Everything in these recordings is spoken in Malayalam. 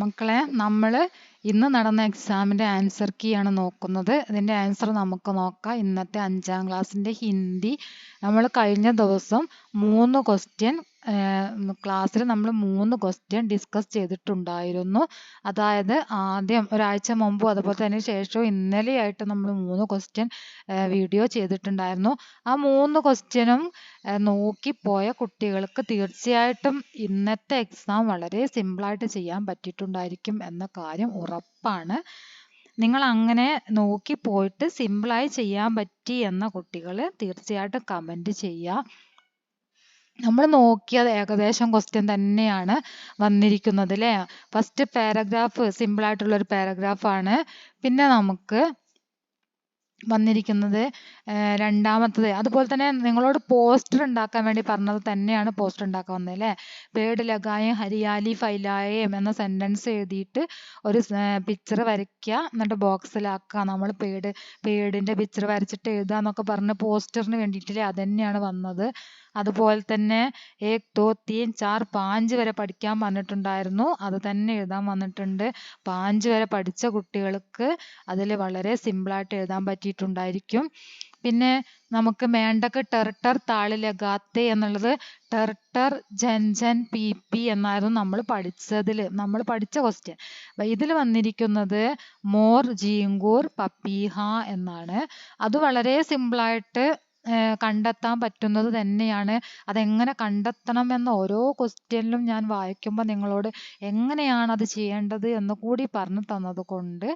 മക്കളെ, നമ്മൾ ഇന്ന് നടന്ന എക്സാമിൻ്റെ ആൻസർ കീ ആണ് നോക്കുന്നത്. ഇതിൻ്റെ ആൻസർ നമുക്ക് നോക്കാം. ഇന്നത്തെ 5ാം ക്ലാസ്സിൻ്റെ ഹിന്ദി നമ്മൾ കഴിഞ്ഞ ദിവസം 3 ക്വസ്റ്റ്യൻ ക്ലാസ്സിൽ നമ്മൾ 3 ക്വസ്റ്റ്യൻ ഡിസ്കസ് ചെയ്തിട്ടുണ്ടായിരുന്നു. അതായത് ആദ്യം ഒരാഴ്ച മുമ്പും അതുപോലെ തന്നെ ശേഷവും ഇന്നലെയായിട്ട് നമ്മൾ 3 ക്വസ്റ്റ്യൻ വീഡിയോ ചെയ്തിട്ടുണ്ടായിരുന്നു. ആ 3 ക്വസ്റ്റ്യനും നോക്കിപ്പോയ കുട്ടികൾക്ക് തീർച്ചയായിട്ടും ഇന്നത്തെ എക്സാം വളരെ സിമ്പിളായിട്ട് ചെയ്യാൻ പറ്റിയിട്ടുണ്ടായിരിക്കും എന്ന കാര്യം ഉറപ്പാണ്. നിങ്ങൾ അങ്ങനെ നോക്കി പോയിട്ട് സിമ്പിളായി ചെയ്യാൻ പറ്റി എന്ന കുട്ടികൾ തീർച്ചയായിട്ടും കമൻറ്റ് ചെയ്യുക. നമ്മൾ നോക്കിയത് ഏകദേശം ക്വസ്റ്റ്യൻ തന്നെയാണ് വന്നിരിക്കുന്നത് അല്ലേ. ഫസ്റ്റ് പാരഗ്രാഫ് സിമ്പിളായിട്ടുള്ളൊരു പാരഗ്രാഫാണ്. പിന്നെ നമുക്ക് വന്നിരിക്കുന്നത് രണ്ടാമത്തത്. അതുപോലെ തന്നെ നിങ്ങളോട് പോസ്റ്റർ ഉണ്ടാക്കാൻ വേണ്ടി പറഞ്ഞത് തന്നെയാണ് പോസ്റ്റർ ഉണ്ടാക്കാൻ വന്നത് അല്ലേ. പേട് ലഗായേം ഹരിയാലി ഫൈലായേം എന്ന സെൻറ്റൻസ് എഴുതിയിട്ട് ഒരു പിക്ചർ വരയ്ക്കുക, എന്നിട്ട് ബോക്സിലാക്കുക. നമ്മൾ പേടിൻ്റെ പിക്ചർ വരച്ചിട്ട് എഴുതുക എന്നൊക്കെ പറഞ്ഞ് പോസ്റ്ററിന് വേണ്ടിയിട്ടില്ലേ, അത് തന്നെയാണ് വന്നത്. അതുപോലെ തന്നെ 1 2 3 4 5 വരെ പഠിക്കാൻ പറഞ്ഞിട്ടുണ്ടായിരുന്നു, അത് തന്നെ എഴുതാൻ വന്നിട്ടുണ്ട്. 5 വരെ പഠിച്ച കുട്ടികൾക്ക് അതിൽ വളരെ സിമ്പിളായിട്ട് എഴുതാൻ പറ്റിയിട്ടുണ്ടായിരിക്കും. പിന്നെ നമുക്ക് മേണ്ടക്ക് ടെർട്ടർ താള് ലഗാത്തെ എന്നുള്ളത് ടെർട്ടർ ജൻ പി പി എന്നായിരുന്നു നമ്മൾ പഠിച്ച ക്വസ്റ്റ്യൻ. ഇതിൽ വന്നിരിക്കുന്നത് മോർ ജീങ്കൂർ പപ്പീഹ എന്നാണ്. അത് വളരെ സിമ്പിളായിട്ട് കണ്ടെത്താൻ പറ്റുന്നത് തന്നെയാണ്. അതെങ്ങനെ കണ്ടെത്തണം എന്ന ഓരോ ക്വസ്റ്റ്യനിലും ഞാൻ വായിക്കുമ്പോൾ നിങ്ങളോട് എങ്ങനെയാണ് അത് ചെയ്യേണ്ടത് എന്ന് കൂടി പറഞ്ഞു തന്നത് കൊണ്ട്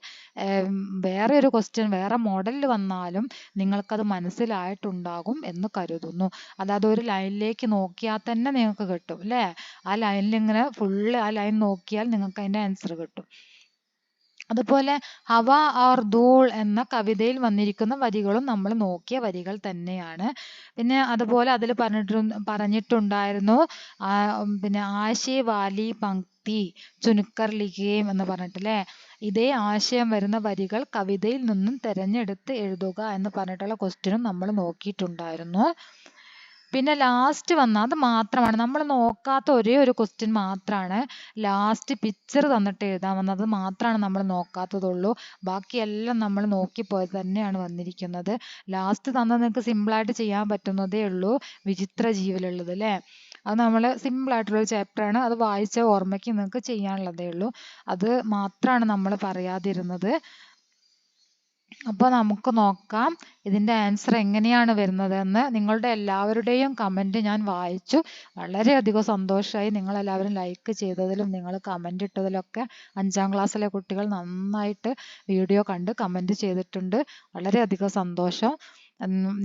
വേറെ ഒരു ക്വസ്റ്റ്യൻ വേറെ മോഡലിൽ വന്നാലും നിങ്ങൾക്കത് മനസ്സിലായിട്ടുണ്ടാകും എന്ന് കരുതുന്നു. അതായത് ഒരു ലൈനിലേക്ക് നോക്കിയാൽ തന്നെ നിങ്ങൾക്ക് കിട്ടും അല്ലേ. ആ ലൈനിൽ ഇങ്ങനെ ഫുള്ള് ആ ലൈൻ നോക്കിയാൽ നിങ്ങൾക്ക് അതിൻ്റെ ആൻസർ കിട്ടും. അതുപോലെ ഹവ ഓർ ധൂൾ എന്ന കവിതയിൽ വന്നിരിക്കുന്ന വരികളും നമ്മൾ നോക്കിയ വരികൾ തന്നെയാണ്. പിന്നെ അതുപോലെ അതിൽ പറഞ്ഞിട്ടുണ്ടായിരുന്നു പിന്നെ ആശേ വാലി പങ്ക്തി ചുനുക്കർ ലിഖേം എന്ന് പറഞ്ഞിട്ടില്ലേ. ഇതേ ആശയം വരുന്ന വരികൾ കവിതയിൽ നിന്നും തിരഞ്ഞെടുത്ത് എഴുതുക എന്ന് പറഞ്ഞിട്ടുള്ള ക്വസ്റ്റ്യനും നമ്മൾ നോക്കിയിട്ടുണ്ടായിരുന്നു. പിന്നെ ലാസ്റ്റ് വന്ന അത് മാത്രമാണ് നമ്മൾ നോക്കാത്ത ഒരേ ഒരു ക്വസ്റ്റ്യൻ മാത്രമാണ് ലാസ്റ്റ് പിക്ചർ തന്നിട്ട് എഴുതാൻ വന്നത് മാത്രമാണ് നമ്മൾ നോക്കാത്തതുള്ളൂ. ബാക്കിയെല്ലാം നമ്മൾ നോക്കിപ്പോയത് തന്നെയാണ് വന്നിരിക്കുന്നത്. ലാസ്റ്റ് തന്നത് നിങ്ങൾക്ക് സിമ്പിളായിട്ട് ചെയ്യാൻ പറ്റുന്നതേ ഉള്ളൂ, വിചിത്ര ജീവിലുള്ളത് അല്ലേ. അത് നമ്മൾ സിമ്പിളായിട്ടുള്ളൊരു ചാപ്റ്ററാണ്, അത് വായിച്ച ഓർമ്മയ്ക്ക് നിങ്ങൾക്ക് ചെയ്യാനുള്ളതേ ഉള്ളൂ. അത് മാത്രമാണ് നമ്മൾ പറയാതിരുന്നത്. അപ്പോൾ നമുക്ക് നോക്കാം ഇതിൻ്റെ ആൻസർ എങ്ങനെയാണ് വരുന്നത് എന്ന്. നിങ്ങളുടെ എല്ലാവരുടെയും കമൻറ്റ് ഞാൻ വായിച്ചു, വളരെയധികം സന്തോഷമായി. നിങ്ങളെല്ലാവരും ലൈക്ക് ചെയ്തതിലും നിങ്ങൾ കമൻറ്റ് ഇട്ടതിലൊക്കെ 5ാം ക്ലാസ്സിലെ കുട്ടികൾ നന്നായിട്ട് വീഡിയോ കണ്ട് കമൻറ്റ് ചെയ്തിട്ടുണ്ട്. വളരെയധികം സന്തോഷം.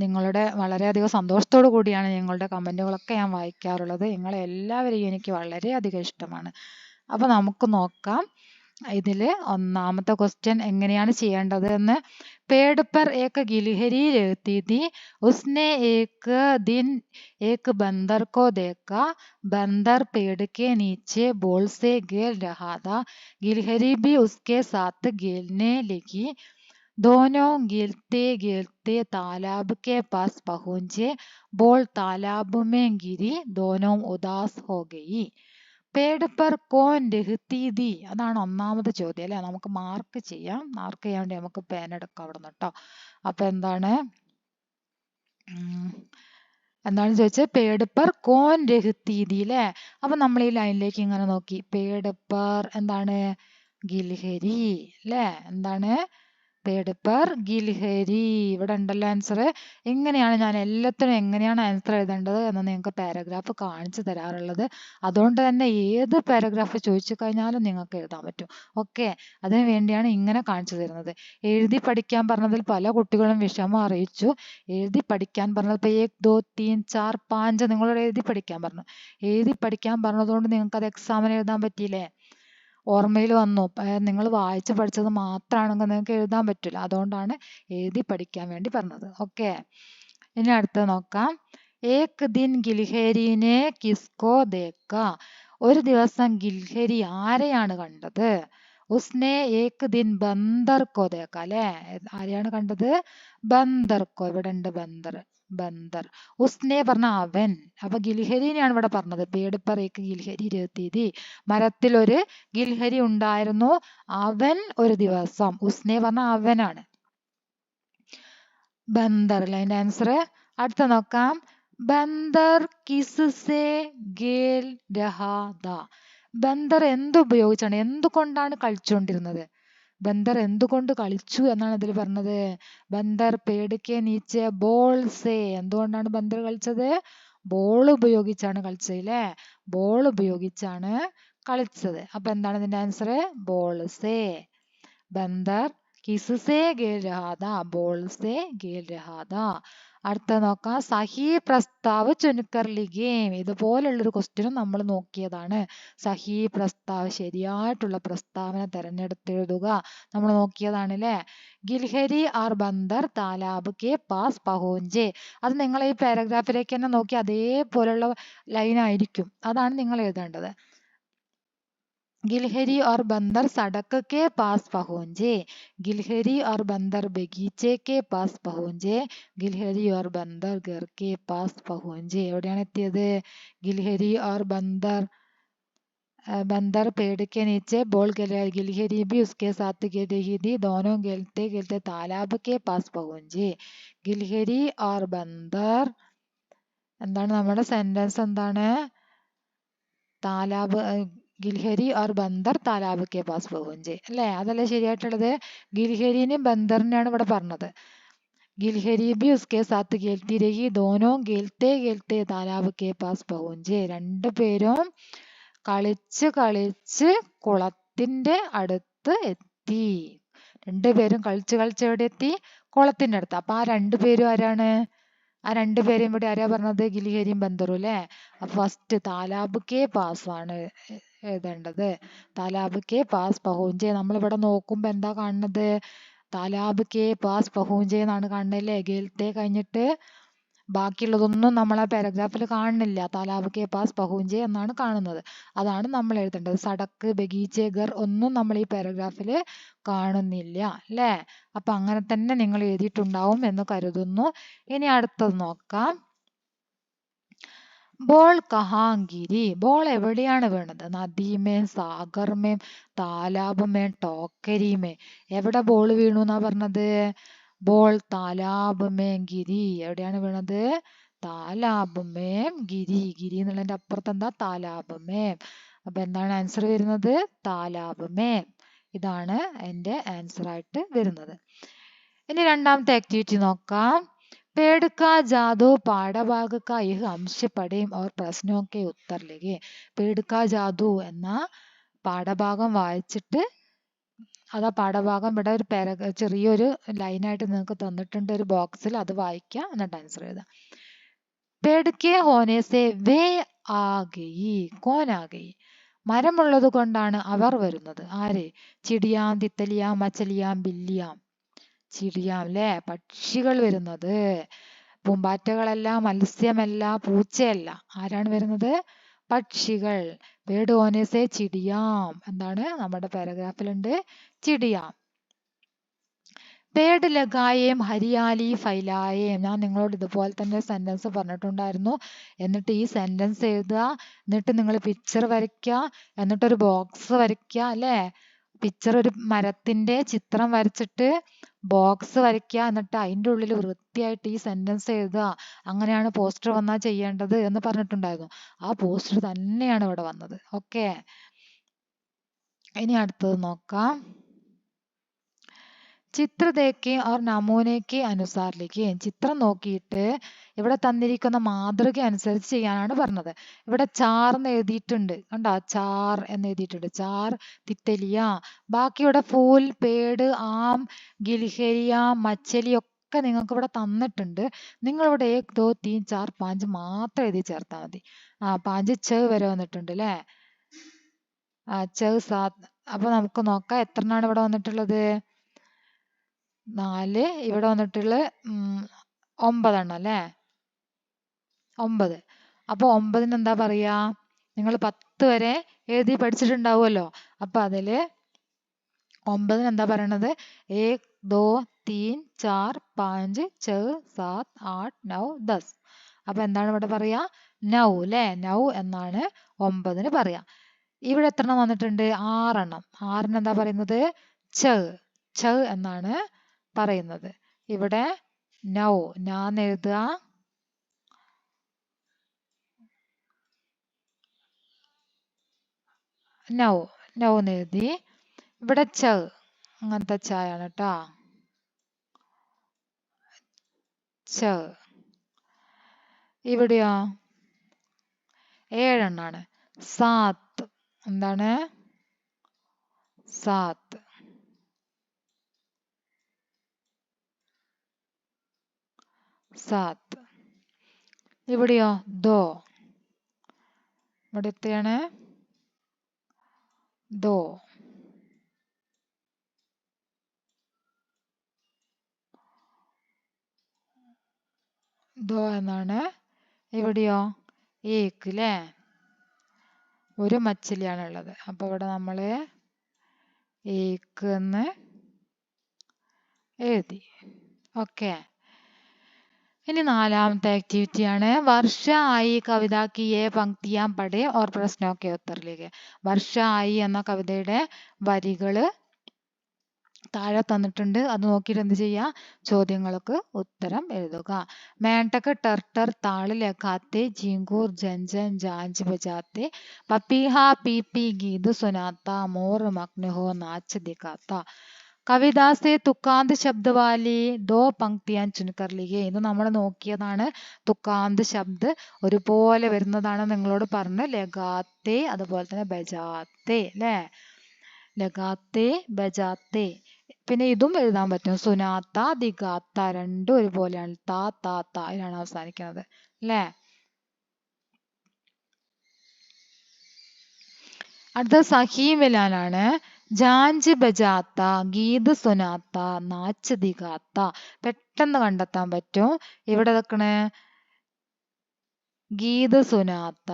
നിങ്ങളുടെ വളരെയധികം സന്തോഷത്തോടു കൂടിയാണ് നിങ്ങളുടെ കമൻറ്റുകളൊക്കെ ഞാൻ വായിക്കാറുള്ളത്. നിങ്ങളെല്ലാവരെയും എനിക്ക് വളരെയധികം ഇഷ്ടമാണ്. അപ്പോൾ നമുക്ക് നോക്കാം ഇതിൽ ഒന്നാമത്തെ ക്വസ്റ്റ്യൻ എങ്ങനെയാണ് ചെയ്യേണ്ടത് എന്ന്. पेड़ पर एक गिलहरी रहती थी, उसने एक दिन एक बंदर को देखा, बंदर पेड़ के नीचे बॉल से खेल रहा था, गिलहरी भी उसके साथ खेलने लगी, दोनों खेलते खेलते तालाब के पास पहुंचे, बॉल तालाब में गिरी, दोनों उदास हो गई. പേട് പെർ കോൻ രഹത്തി ദി അതാണ് ഒന്നാമത്തെ ചോദ്യം അല്ലേ. നമുക്ക് മാർക്ക് ചെയ്യാം. മാർക്ക് ചെയ്യാൻ വേണ്ടി നമുക്ക് പേൻ എടുക്കാം അവിടെ നിന്ന് കേട്ടോ. അപ്പൊ എന്താണ് ചോദിച്ചത്, പേട് പെർ കോൻ രഹത്തി ദി അല്ലേ. അപ്പൊ നമ്മൾ ഈ ലൈനിലേക്ക് ഇങ്ങനെ നോക്കി, പേട് പെർ എന്താണ് ഗിൽഹരി അല്ലേ. എന്താണ് പേട് പെർ ഗിൽഹരി. ഇവിടെ ഉണ്ടല്ലോ ആൻസർ. എങ്ങനെയാണ് ഞാൻ എല്ലാത്തിനും എങ്ങനെയാണ് ആൻസർ എഴുതേണ്ടത് എന്ന് നിങ്ങൾക്ക് പാരഗ്രാഫ് കാണിച്ചു തരാറുള്ളത്. അതുകൊണ്ട് തന്നെ ഏത് പാരഗ്രാഫ് ചോദിച്ചു കഴിഞ്ഞാലും നിങ്ങൾക്ക് എഴുതാൻ പറ്റും. ഓക്കെ, അതിനു വേണ്ടിയാണ് ഇങ്ങനെ കാണിച്ചു തരുന്നത്. എഴുതി പഠിക്കാൻ പറഞ്ഞതിൽ പല കുട്ടികളും വിഷമം അറിയിച്ചു. എഴുതി പഠിക്കാൻ പറഞ്ഞത് ഇപ്പോൾ 1 2 3 4 5 നിങ്ങളോട് എഴുതി പഠിക്കാൻ പറഞ്ഞു. എഴുതി പഠിക്കാൻ പറഞ്ഞതുകൊണ്ട് നിങ്ങൾക്ക് അത് എക്സാമിന് എഴുതാൻ പറ്റിയില്ലേ, ഓർമ്മയിൽ വന്നു. നിങ്ങൾ വായിച്ച് പഠിച്ചത് മാത്രമാണെങ്കിൽ നിങ്ങൾക്ക് എഴുതാൻ പറ്റില്ല. അതുകൊണ്ടാണ് എഴുതി പഠിക്കാൻ വേണ്ടി പറഞ്ഞത്. ഓക്കെ, ഇനി അടുത്ത് നോക്കാം. ഏക് ദിൻ ഗിൽഹരിനെ കിസ്കോ ദേക്ക. ഒരു ദിവസം ഗിൽഹരി ആരെയാണ് കണ്ടത്? ഉസ്നെ ഏക് ദിൻ ബന്ദർ കോ ദേക്ക അല്ലേ. ആരെയാണ് കണ്ടത്? ബന്ദർ കോ. ഇവിടെ ഉണ്ട് ബന്ദർ. ബന്ദർ. ഉസ്നെ പറഞ്ഞ അവൻ. അപ്പൊ ഗിൽഹരിനെയാണ് ഇവിടെ പറഞ്ഞത്. പേട് पर एक ഗിൽഹരി रहती थी. മരത്തിൽ ഒരു ഗിൽഹരി ഉണ്ടായിരുന്നു. അവൻ ഒരു ദിവസം. ഉസ്നെ പറഞ്ഞ അവനാണ്. ബന്ദർ അല്ലേ അതിന്റെ ആൻസർ. അടുത്ത നോക്കാം. ബന്ദർ കിസ്സെ ഗേൽ രഹാ ദാ. ബന്ദർ എന്തുപയോഗിച്ചാണ്, എന്തുകൊണ്ടാണ് കളിച്ചുകൊണ്ടിരുന്നത്? ബന്ദർ എന്തുകൊണ്ട് കളിച്ചു എന്നാണ് ഇതിൽ പറഞ്ഞത്. ബന്ദർ പേടിക്കെ നീച്ചെ ബോൾ സേ. എന്തുകൊണ്ടാണ് ബന്ദർ കളിച്ചത്? ബോൾ ഉപയോഗിച്ചാണ് കളിച്ചത് അല്ലേ. ബോൾ ഉപയോഗിച്ചാണ് കളിച്ചത്. അപ്പൊ എന്താണ് ഇതിന്റെ ആൻസർ? ബോൾ സേ. ബന്ദർ കിസ്സെ ഗേൽ രഹാ ദാ. ബോൾ സേ ഗേൽ രഹാ ദാ. അടുത്ത നോക്കാം. സഹി പ്രസ്താവ് ചുൻകർ ലിഖേം. ഇതുപോലുള്ളൊരു ക്വസ്റ്റ്യനും നമ്മൾ നോക്കിയതാണ്. സഹി പ്രസ്താവ്, ശരിയായിട്ടുള്ള പ്രസ്താവന തിരഞ്ഞെടുത്തെഴുതുക, നമ്മൾ നോക്കിയതാണ് അല്ലേ. ഗിൽഹരി R Bandar Talab K pass പഹോഞ്ചെ. അത് നിങ്ങൾ ഈ പാരഗ്രാഫിലേക്ക് തന്നെ നോക്കി അതേപോലുള്ള ലൈൻ ആയിരിക്കും, അതാണ് നിങ്ങൾ എഴുതേണ്ടത്. गिलहरी और बंदर सड़क के पास पहुंचे. गिलहरी और बंदर बगीचे के पास पहुंचे. गिलहरी और बंदर घर के पास पहुंचे. എവിടെയാണ് എത്തിയത്? गिलहरी और बंदर पेड़ के नीचे बॉल खेल रहा है. गिलहरी भी उसके साथ खेल रही थी. दोनों खेलते खेलते तालाब के पास पहुंचे. गिलहरी और बंदर എന്താണ് നമ്മുടെ സെന്റൻസ്? എന്താണ്? താലാബ് ഗിൽഹരി और ബന്ദർ താലാബ് കെ പാസ് പഹുഞ്ചെ അല്ലേ, അതല്ലേ ശരിയായിട്ടുള്ളത്. ഗിൽഹരിനെയും ബന്ദറിനെയാണ് ഇവിടെ പറഞ്ഞത്. ഗിൽഹരി ബി ഉസ്കെ സാത്ത് ഖേൽത്തി രഹി. ദോനോ ഖേൽത്തെ ഖേൽത്തെ താലാബ് കെ പാസ് പഹുഞ്ചെ. രണ്ടുപേരും കളിച്ച് കളിച്ച് കുളത്തിന്റെ അടുത്ത് എത്തി. രണ്ടുപേരും കളിച്ച് കളിച്ച് എവിടെ എത്തി? കുളത്തിന്റെ അടുത്ത്. അപ്പൊ ആ രണ്ടുപേരും ആരാണ്? ആ രണ്ടുപേരെയും ഇവിടെ ആരാ പറഞ്ഞത്? ഗിൽഹരിയും ബന്ദറും അല്ലേ. അപ്പൊ ഫസ്റ്റ് താലാബ് കെ പാസ് ആണ് എഴുതേണ്ടത്. Talab K pass പഹുഞ്ചെ. നമ്മളിവിടെ നോക്കുമ്പോ എന്താ കാണുന്നത്? താലാബ് കെ പാസ് പഹുഞ്ചെ എന്നാണ് കാണുന്നത് അല്ലേ. ഗേൽത്തെ കഴിഞ്ഞിട്ട് ബാക്കിയുള്ളതൊന്നും നമ്മൾ ആ പാരഗ്രാഫിൽ കാണുന്നില്ല. താലാബ് കെ പാസ് പഹുഞ്ചെ എന്നാണ് കാണുന്നത്. അതാണ് നമ്മൾ എഴുതേണ്ടത്. സടക്ക്, ബഗീച്ചെ, ഘർ ഒന്നും നമ്മൾ ഈ പാരഗ്രാഫിൽ കാണുന്നില്ല അല്ലേ. അപ്പൊ അങ്ങനെ തന്നെ നിങ്ങൾ എഴുതിയിട്ടുണ്ടാവും എന്ന് കരുതുന്നു. ഇനി അടുത്തത് നോക്കാം. ബോൾ കഹാങ്കിരി. ബോൾ എവിടെയാണ് വീണത്? നദിമേം, സാഗർമേം, താലാബുമേം, ടോക്കരിമേം. എവിടെ ബോൾ വീണു എന്നാ പറഞ്ഞത്? ബോൾ താലാബുമേം ഗിരി. എവിടെയാണ് വീണത്? താലാബുമേം ഗിരി. ഗിരി എന്നുള്ളതിന്റെ അപ്പുറത്ത് എന്താ? താലാബുമേം. അപ്പൊ എന്താണ് ആൻസർ വരുന്നത്? താലാബുമേം. ഇതാണ് എന്റെ ആൻസർ ആയിട്ട് വരുന്നത്. ഇനി രണ്ടാമത്തെ ആക്ടിവിറ്റി നോക്കാം. पेड़ का जादू പാഠഭാഗ का यह अंश पढ़ें और प्रश्नों के उत्तर लिखें. पेड़ का जादू എന്ന പാഠഭാഗം വായിച്ചിട്ട് അതാ പാഠഭാഗം ഇവിടെ ഒരു ചെറിയൊരു ലൈനായിട്ട് നിങ്ങൾക്ക് തന്നിട്ടുണ്ട് ഒരു ബോക്സിൽ. അത് വായിക്കുക, എന്നിട്ട് ആൻസർ എഴുതാം. पेड़ के होने से वे आ गई. कौन आ गई? മരമുള്ളത് കൊണ്ടാണ് അവർ വരുന്നത്. ആര്? ചിടിയാം, തിത്തലിയാം, മച്ചലിയാം, ബില്ലിയാം. ചിടിയാം അല്ലേ, പക്ഷികൾ വരുന്നത്. പൂമ്പാറ്റകളല്ല, മത്സ്യമല്ല, പൂച്ചയല്ല. ആരാണ് വരുന്നത്? പക്ഷികൾ. പേട് ഓനേസെ ചിടിയാം. എന്താണ് നമ്മുടെ പാരഗ്രാഫിലുണ്ട്? ചിടിയാം. പേട് ലഗായേം ഹരിയാലി ഫൈലായേം. ഞാൻ നിങ്ങളോട് ഇതുപോലെ തന്നെ സെന്റൻസ് പറഞ്ഞിട്ടുണ്ടായിരുന്നു. എന്നിട്ട് ഈ സെന്റൻസ് എഴുതുക, എന്നിട്ട് നിങ്ങൾ പിക്ചർ വരയ്ക്കുക, എന്നിട്ടൊരു ബോക്സ് വരയ്ക്കുക അല്ലേ. പിക്ചർ, ഒരു മരത്തിന്റെ ചിത്രം വരച്ചിട്ട് ബോക്സ് വരയ്ക്കുക, എന്നിട്ട് അതിൻ്റെ ഉള്ളിൽ വൃത്തിയായിട്ട് ഈ സെന്റൻസ് എഴുതുക. അങ്ങനെയാണ് പോസ്റ്റർ വന്നാൽ ചെയ്യേണ്ടത് എന്ന് പറഞ്ഞിട്ടുണ്ടായിരുന്നു. ആ പോസ്റ്റർ തന്നെയാണ് ഇവിടെ വന്നത്. ഓക്കെ, ഇനി അടുത്തത് നോക്കാം. ചിത്ര ദേഖേ ഓർ നമൂനയ്ക്ക് അനുസാർ ലിഖേ. ചിത്രം നോക്കിയിട്ട് ഇവിടെ തന്നിരിക്കുന്ന മാതൃക അനുസരിച്ച് ചെയ്യാനാണ് പറഞ്ഞത്. ഇവിടെ ചാർ എന്ന് എഴുതിയിട്ടുണ്ട്, കണ്ടോ? ചാർ എന്ന് എഴുതിയിട്ടുണ്ട്. ചാർ തിത്തലിയ. ബാക്കിയുടെ ഫൂൽ, പേട്, ആം, ഗിൽഹരിയ, മച്ചലി ഒക്കെ നിങ്ങൾക്ക് ഇവിടെ തന്നിട്ടുണ്ട്. നിങ്ങളിവിടെ 1 2 3 4 5 മാത്രം എഴുതി ചേർത്താൽ മതി. 5 ച വരെ വന്നിട്ടുണ്ട് അല്ലേ. ച സാത്ത്. അപ്പൊ നമുക്ക് നോക്കാം എത്ര എണ്ണമാണ് ഇവിടെ വന്നിട്ടുള്ളത്. 4. ഇവിടെ വന്നിട്ടുള്ള 9 എണ്ണം അല്ലേ. 9. അപ്പൊ 9-ന് എന്താ പറയാ? നിങ്ങൾ 10 വരെ എഴുതി പഠിച്ചിട്ടുണ്ടാവുമല്ലോ. അപ്പൊ അതില് 9-ന് എന്താ പറയണത്? 1 2 तीन चार पाँच छः सात आठ नौ दस. അപ്പൊ എന്താണ് ഇവിടെ പറയാ? നൗ അല്ലേ? നൗ എന്നാണ് 9 പറയാ. ഇവിടെ എത്ര എണ്ണം വന്നിട്ടുണ്ട്? 6 എണ്ണം. 6 എന്താ പറയുന്നത്? ച ച എന്നാണ് പറയുന്നത്. ഇവിടെ നൗ ഞാൻ എഴുതുക, നൗ നൗ എന്ന് എഴുതി. ഇവിടെ ച അങ്ങനത്തെ ചായാണ് കേട്ടോ. ച. ഇവിടെയോ 7 എണ്ണാണ്. സാത്ത് എന്താണ്? സാത്ത്. സാത്ത്. ഇവിടെയോ ദോ. ഇവിടെ എത്രയാണ്? ദോ. ദോ എന്നാണ്. ഇവിടെയോ ഏക്ക് അല്ലേ? ഒരു മച്ചിലിയാണ് ഉള്ളത്. അപ്പൊ ഇവിടെ നമ്മള് ഏക്ക് എന്ന് എഴുതി. ഓക്കെ. ഇനി 4ാമത്തെ ആക്ടിവിറ്റി ആണ്. വർഷ ആയി കവിത की ये पंक्तियां पढ़े और प्रश्नों के उत्तर लिखे. വർഷ ആയി എന്ന കവിതയുടെ വരികള് താഴെ തന്നിട്ടുണ്ട്. അത് നോക്കിയിട്ട് എന്ത് ചെയ്യുക? ചോദ്യങ്ങൾക്ക് ഉത്തരം എഴുതുക. മേണ്ടക്ക് ടർട്ടർ താള് ലഗാത്തെ ജിങ്കൂർ ജൻജൻ ജാഞ്ച് ബജാത്തെ പപ്പീഹ P P Geet സുനാത്ത more Magna ഹോ നാച്ച് ദിഖാത്ത. കവിതാ സെ തുക്കാന്ത് ശബ്ദ വാലി ദോ പങ്ക്തിയാൻ ചുൻകർ ലിഖേ. ഇത് നമ്മൾ നോക്കിയതാണ്. തുക്കാന്ത് ശബ്ദ് ഒരുപോലെ വരുന്നതാണ് നിങ്ങളോട് പറഞ്ഞ്. ലഗാത്തെ അതുപോലെ തന്നെ ബജാത്തെ അല്ലേ? ലഗാത്തെ ബജാത്തെ. പിന്നെ ഇതും എഴുതാൻ പറ്റും. സുനാത്ത ദിഗാത്ത രണ്ടും ഒരുപോലെയാണ്. താ താ താ ഇതിലാണ് അവസാനിക്കുന്നത് അല്ലേ? അടുത്ത സഹി മിലാനാണ്. ജാഞ്ച് ബജാത്ത ഗീത് സുനാത്ത നാച്ച് ദിഗാത്ത. പെട്ടെന്ന് കണ്ടെത്താൻ പറ്റും. ഇവിടെ വെക്കണേ ഗീത് സുനാത്ത,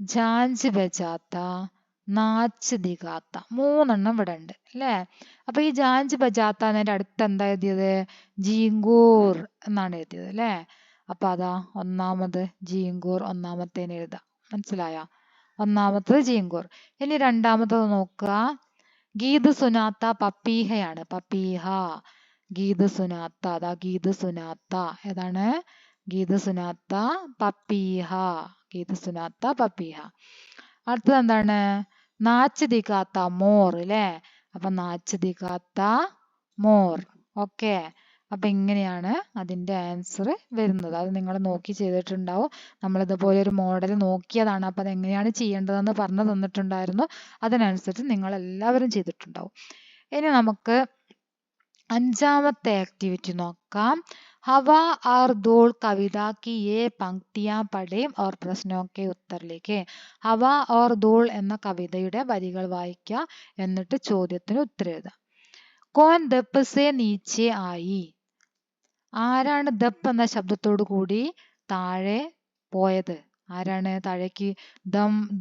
ജാഞ്ച് ബജാത്ത, നാച്ച് ദിഗാത്ത. 3 എണ്ണം ഇവിടെ ഉണ്ട് അല്ലേ? അപ്പൊ ഈ ജാഞ്ച് ബജാത്ത എന്നതിന്റെ അടുത്ത് എന്താ എഴുതിയത്? ജീങ്കൂർ എന്നാണ് എഴുതിയത് അല്ലേ? അപ്പൊ അതാ ഒന്നാമത് ജീങ്കൂർ ഒന്നാമത്തേന് എഴുതാം. മനസ്സിലായോ? ഒന്നാമത്തത് ജീങ്കൂർ. ഇനി രണ്ടാമത്തത് നോക്കുക. ഗീത് സുനാത്ത പപ്പീഹയാണ്. പപ്പീഹ. ഗീത് സുനാത്ത. അതാ ഗീത് സുനാത്ത. ഏതാണ്? ഗീത് സുനാത്ത പപ്പീഹ. ഗീത് സുനാത്ത പപ്പീഹ. അടുത്തത് എന്താണ്? നാച്ച് ദിഖാത്ത മോർ അല്ലേ? അപ്പൊ നാച്ച് ദിഖാത്ത മോർ. ഓക്കെ. അപ്പൊ ഇങ്ങനെയാണ് അതിന്റെ ആൻസർ വരുന്നത്. അത് നിങ്ങൾ നോക്കി ചെയ്തിട്ടുണ്ടാവും. നമ്മൾ ഇതുപോലെ ഒരു മോഡൽ നോക്കിയതാണ്. അപ്പൊ അതെങ്ങനെയാണ് ചെയ്യേണ്ടതെന്ന് പറഞ്ഞു തന്നിട്ടുണ്ടായിരുന്നു. അതിനനുസരിച്ച് നിങ്ങൾ എല്ലാവരും ചെയ്തിട്ടുണ്ടാവും. ഇനി നമുക്ക് 5ാമത്തെ ആക്ടിവിറ്റി നോക്കാം. हवा और धूल कविता की ये पंक्तियां पढ़ें और प्रश्नों के उत्तर लिखें. ഹവ ഓർ ധൂൾ എന്ന കവിതയുടെ വരികൾ വായിക്കുക, എന്നിട്ട് ചോദ്യത്തിന് ഉത്തരം എഴുതുക. കോൻ ദപ്പ് സെ നീച്ചെ ആയി. ആരാണ് ദപ്പ് എന്ന ശബ്ദത്തോടു കൂടി താഴെ പോയത്? ആരാണ് താഴേക്ക്?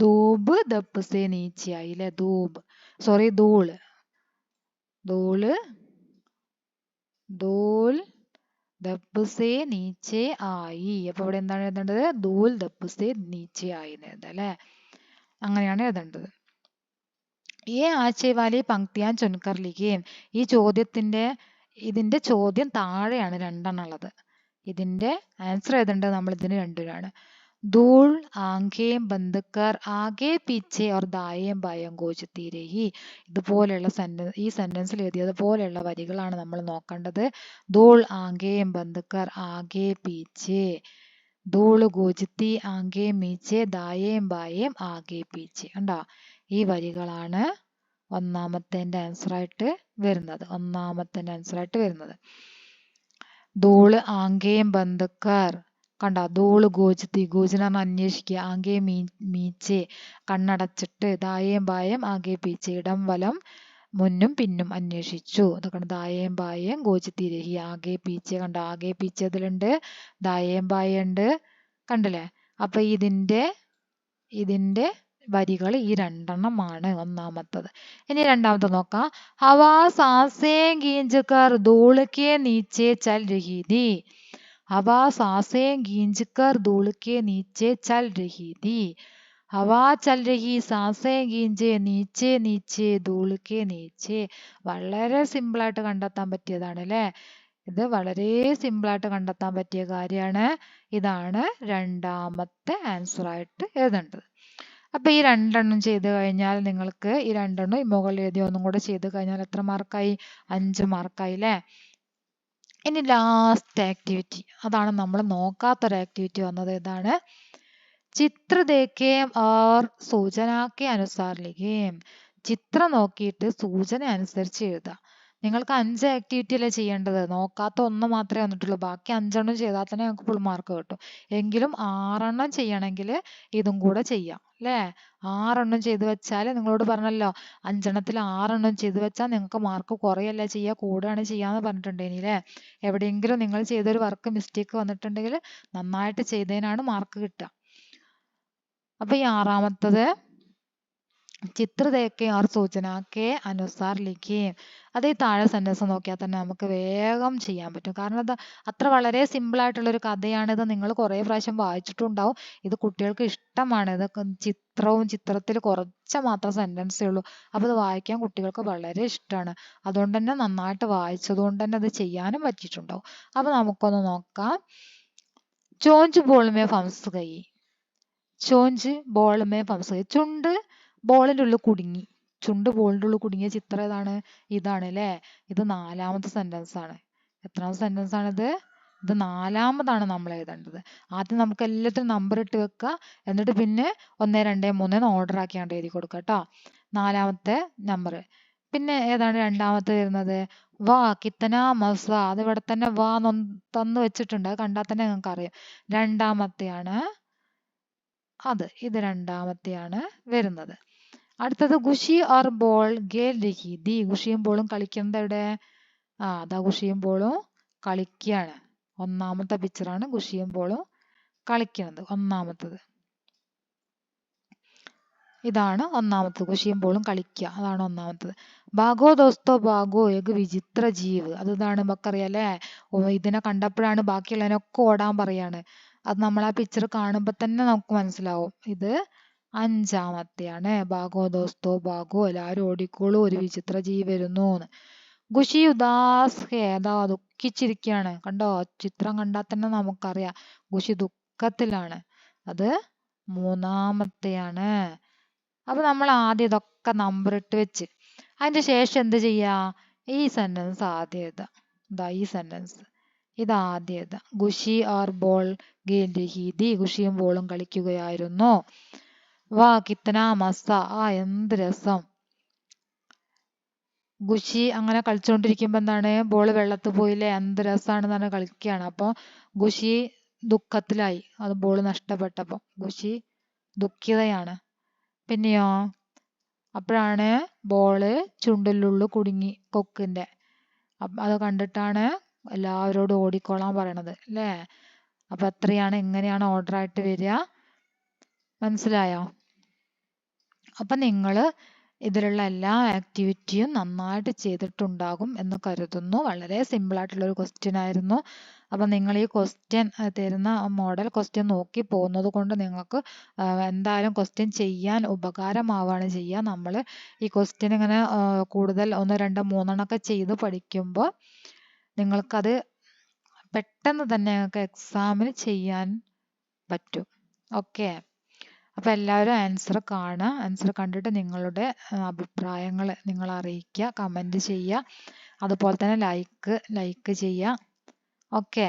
ധൂബ് ദപ്പ് സെ നീച്ചെ ആയി അല്ലെ? ധൂബ് സോറി ധൂള്. ധൂള് ധൂൽ ദപ്പ് സെ നീച്ചെ ആയി. അപ്പൊ ഇവിടെ എന്താണ് എഴുതേണ്ടത്? ധൂൽ ദപ്പ് സെ നീച്ചെ ആയി എന്ന് എഴുതാം അല്ലെ? അങ്ങനെയാണ് എഴുതേണ്ടത്. ഈ ആശയവാലി പങ്ക്തിയാൻ ചുൻകർ ലിഖേ. ഈ ഇതിന്റെ ചോദ്യം താഴെയാണ് 2 എണ്ണം ഉള്ളത്. ഇതിന്റെ ആൻസർ എഴുതേണ്ടത് നമ്മൾ ഇതിന് 2-നാണ്. ധൂൾ ആംഖേം ബന്ദ്കർ ആകെ പീച്ചെ ഓർ ദായേം ബായേം ഗോചത്തി രഹി. ഇതുപോലെയുള്ള ഈ സെന്റൻസിൽ എഴുതിയതുപോലെയുള്ള വരികളാണ് നമ്മൾ നോക്കേണ്ടത്. ധൂൾ ആംഖേം ബന്ദ്കർ ആകെ പീച്ചെ, ധൂൾ ഗോചത്തി ആംഖേ മീച്ചെ, ദായേം ബായേം ആകെ പീച്ചെ. കണ്ടോ? ഈ വരികളാണ് ഒന്നാമത്തെ ആൻസർ ആയിട്ട് വരുന്നത്. ധൂള് ആംഖേം ബന്ദ്കർ. കണ്ട? ധൂള് ഗോചത്തി. ഗോചന അന്വേഷിക്കുക. ആകെ മീച്ചെ കണ്ണടച്ചിട്ട്. ദായേം ബായേം ആകെ പീച്ചെ ഇടം വലം മുന്നും പിന്നും അന്വേഷിച്ചു. അതൊക്കെ ദായേം ബായേം ഗോചത്തി രഹി. ആകെ പീച്ചെ. കണ്ട? ആകെ പീച്ചെ ഇതിലുണ്ട്, ദായേം ബായേം ഉണ്ട്. കണ്ടില്ലേ? അപ്പൊ ഇതിന്റെ വരികൾ ഈ രണ്ടെണ്ണമാണ് ഒന്നാമത്തത്. ഇനി രണ്ടാമത്തെ നോക്കാം. ഹവാ സാസേ ഗീഞ്ച് കർ ധൂൾ കെ നീച്ചെ ചൽ രഹി थी. हवा सांसें गींज कर धूल के नीचे चल रही थी. हवा चल रही सांसें गींजे നീച്ചെ നീച്ചെ ധൂൾ കെ നീച്ചെ. വളരെ സിമ്പിളായിട്ട് കണ്ടെത്താൻ പറ്റിയതാണ് അല്ലേ? ഇത് വളരെ സിമ്പിളായിട്ട് കണ്ടെത്താൻ പറ്റിയ കാര്യമാണ്. ഇതാണ് രണ്ടാമത്തെ ആൻസർ ആയിട്ട് എഴുതേണ്ടത്. അപ്പൊ ഈ രണ്ടെണ്ണം ചെയ്ത് കഴിഞ്ഞാൽ നിങ്ങൾക്ക് ഈ രണ്ടെണ്ണം ഈ മുകളിൽ എഴുതി ഒന്നും കൂടെ ചെയ്ത് കഴിഞ്ഞാൽ എത്ര മാർക്കായി? 5 മാർക്കായി അല്ലേ? ഇനി ലാസ്റ്റ് ആക്ടിവിറ്റി, അതാണ് നമ്മൾ നോക്കാത്തൊരു ആക്ടിവിറ്റി വന്നത്. ഇതാണ് ചിത്ര ദേഖേം ഓർ സൂചന കെ അനുസാർ ലിഖേം. ചിത്രം നോക്കിയിട്ട് സൂചന അനുസരിച്ച് എഴുതാം. നിങ്ങൾക്ക് 5 ആക്ടിവിറ്റി അല്ലേ ചെയ്യേണ്ടത്, നോക്കാത്ത ഒന്ന് മാത്രമേ വന്നിട്ടുള്ളൂ. ബാക്കി 5 ചെയ്താൽ തന്നെ നിങ്ങൾക്ക് ഫുൾ മാർക്ക് കിട്ടും. എങ്കിലും 6 ചെയ്യണമെങ്കിൽ ഇതും കൂടെ ചെയ്യാം അല്ലേ? 6 ചെയ്ത് വെച്ചാൽ, നിങ്ങളോട് പറഞ്ഞല്ലോ 5 6 ചെയ്ത് വെച്ചാൽ നിങ്ങൾക്ക് മാർക്ക് കുറയല്ല ചെയ്യുക, കൂടുകയാണ് ചെയ്യാന്ന് പറഞ്ഞിട്ടുണ്ടെങ്കിൽ അല്ലേ? എവിടെയെങ്കിലും നിങ്ങൾ ചെയ്തൊരു വർക്ക് മിസ്റ്റേക്ക് വന്നിട്ടുണ്ടെങ്കിൽ നന്നായിട്ട് ചെയ്തതിനാണ് മാർക്ക് കിട്ടുക. അപ്പൊ ഈ 6ാമത്തത് ചിത്ര ദേഖേ ഓർ സൂചന കെ അനുസാർ ലിഖേം. അത് ഈ താഴെ സെന്റൻസ് നോക്കിയാൽ തന്നെ നമുക്ക് വേഗം ചെയ്യാൻ പറ്റും. കാരണം അത് അത്ര വളരെ സിമ്പിൾ ആയിട്ടുള്ള ഒരു കഥയാണിത്. നിങ്ങൾ കുറേ പ്രാവശ്യം വായിച്ചിട്ടുണ്ടാവും. ഇത് കുട്ടികൾക്ക് ഇഷ്ടമാണ്. ഇത് ചിത്രവും ചിത്രത്തിൽ കുറച്ച് മാത്രം സെന്റൻസേ ഉള്ളൂ. അപ്പോൾ ഇത് വായിക്കാൻ കുട്ടികൾക്ക് വളരെ ഇഷ്ടമാണ്. അതുകൊണ്ട് തന്നെ നന്നായിട്ട് വായിച്ചതുകൊണ്ട് തന്നെ അത് ചെയ്യാനും പറ്റിയിട്ടുണ്ടാവും. അപ്പൊ നമുക്കൊന്ന് നോക്കാം. ചോഞ്ച് ബോൾ മേ ഫംസ് ഗയി. ചോഞ്ച് ball may ഫംസ് ഗയി. ചുണ്ട് ബോളിന്റെ ഉള്ളിൽ കുടുങ്ങി. ചുണ്ട് ബോളിന്റെ ഉള്ളിൽ കുടുങ്ങിയ ചിത്രം ഏതാണ്? ഇതാണ് അല്ലേ? ഇത് 4ാമത്തെ സെന്റൻസ് ആണ്. എത്രാമത്തെ സെന്റൻസ് ആണിത്? ഇത് 4ാമതാണ് നമ്മൾ എഴുതേണ്ടത്. ആദ്യം നമുക്ക് എല്ലാത്തിനും നമ്പർ ഇട്ട് വെക്കുക. എന്നിട്ട് പിന്നെ 1 2 3 ഓർഡർ ആക്കിയാണ്ട് എഴുതി കൊടുക്കുക കേട്ടോ. 4ാമത്തെ നമ്പർ. പിന്നെ ഏതാണ് രണ്ടാമത്തെ വരുന്നത്? വാ കിത്തന മസ. അത് ഇവിടെ തന്നെ വാ തന്നു വെച്ചിട്ടുണ്ട്. അത് കണ്ടാൽ തന്നെ നിങ്ങൾക്ക് അറിയാം രണ്ടാമത്തെയാണ് അത്. ഇത് രണ്ടാമത്തെയാണ് വരുന്നത്. അടുത്തത് ഖുഷി ഓർ ബോൾ ഖേൽ രഹി थी. ഖുഷിയും ബോളും കളിക്കുന്നത് എവിടെ? അതാ ഖുഷിയും ബോളും കളിക്കുകയാണ്. 1ാമത്തെ പിക്ചറാണ് ഖുഷിയും ബോളും കളിക്കുന്നത്. 1ാമത്തത് ഇതാണ്. 1ാമത്തത് ഖുഷിയും ബോളും കളിക്കുക, അതാണ് 1ാമത്തത്. ഭാഗോ ദോസ്തോ ഭാഗോ ഏക് വിചിത്ര ജീവ്. അതാണ് നമുക്കറിയാം അല്ലേ? ഇതിനെ കണ്ടപ്പോഴാണ് ബാക്കിയുള്ളതിനൊക്കെ ഓടാൻ പറയാണ്. അത് നമ്മൾ ആ പിക്ചർ കാണുമ്പോൾ തന്നെ നമുക്ക് മനസ്സിലാവും. ഇത് 5ാമത്തെയാണ്. ഭാഗോ ദോസ്തോ ഭാഗോ, എല്ലാവരും ഓടിക്കോളൂ, ഒരു വിചിത്ര ജീവി വരുന്നു. ഖുഷി ഉദാസ് ഹേ. അതാ ദുഃഖിച്ചിരിക്കുകയാണ്. കണ്ടോ? ചിത്രം കണ്ടാൽ തന്നെ നമുക്കറിയാം ഖുഷി ദുഃഖത്തിലാണ്. അത് 3ാമത്തെയാണ്. അപ്പൊ നമ്മൾ ആദ്യം ഇതൊക്കെ നമ്പർ ഇട്ട് വെച്ച് അതിന്റെ ശേഷം എന്ത് ചെയ്യാ? ഈ സെന്റൻസ് ആദ്യം എഴുതാം. ഇതാ ഈ സെന്റൻസ് ഇത് ആദ്യം എഴുതാം. ഖുഷി ഓർ ബോൾ ഖേൽ രഹി थी. ഖുഷിയും ബോളും കളിക്കുകയായിരുന്നു. വാ കിത്തന മസ. എന്ത് രസം. ഖുഷി അങ്ങനെ കളിച്ചുകൊണ്ടിരിക്കുമ്പോ എന്താണ്? ബോൾ വെള്ളത്തിൽ പോയില്ലേ, എന്ത് രസമാണെന്ന് പറഞ്ഞ് കളിക്കുകയാണ്. അപ്പൊ ഖുഷി ദുഃഖത്തിലായി. അത് ബോൾ നഷ്ടപ്പെട്ടപ്പോ ഖുഷി ദുഃഖിതയാണ്. പിന്നെയോ അപ്പോഴാണ് ബോള് ചുണ്ടിലുള്ളു കുടുങ്ങി കൊക്കിന്റെ. അത് കണ്ടിട്ടാണ് എല്ലാവരോടും ഓടിക്കോളാൻ പറയണത് അല്ലേ? അപ്പൊ എത്രയാണ്, എങ്ങനെയാണ് ഓർഡർ ആയിട്ട് വരിക? മനസ്സിലായോ? അപ്പൊ നിങ്ങൾ ഇതിലുള്ള എല്ലാ ആക്ടിവിറ്റിയും നന്നായിട്ട് ചെയ്തിട്ടുണ്ടാകും എന്ന് കരുതുന്നു. വളരെ സിമ്പിൾ ആയിട്ടുള്ള ഒരു ക്വസ്റ്റ്യൻ ആയിരുന്നു. അപ്പൊ നിങ്ങൾ ഈ ക്വസ്റ്റ്യൻ തരുന്ന മോഡൽ ക്വസ്റ്റ്യൻ നോക്കി പോകുന്നത് കൊണ്ട് നിങ്ങൾക്ക് എന്തായാലും ക്വസ്റ്റ്യൻ ചെയ്യാൻ ഉപകാരമാവാണ് ചെയ്യുക. നമ്മൾ ഈ ക്വസ്റ്റ്യൻ ഇങ്ങനെ കൂടുതൽ 1 2 3 ഒക്കെ ചെയ്ത് പഠിക്കുമ്പോൾ നിങ്ങൾക്കത് പെട്ടെന്ന് തന്നെ നിങ്ങൾക്ക് എക്സാമിന് ചെയ്യാൻ പറ്റും. ഓക്കെ. അപ്പൊ എല്ലാവരും ആൻസർ കാണുക. ആൻസർ കണ്ടിട്ട് നിങ്ങളുടെ അഭിപ്രായങ്ങൾ നിങ്ങൾ അറിയിക്കുക, കമന്റ് ചെയ്യുക. അതുപോലെ തന്നെ ലൈക്ക് ചെയ്യുക. ഓക്കെ.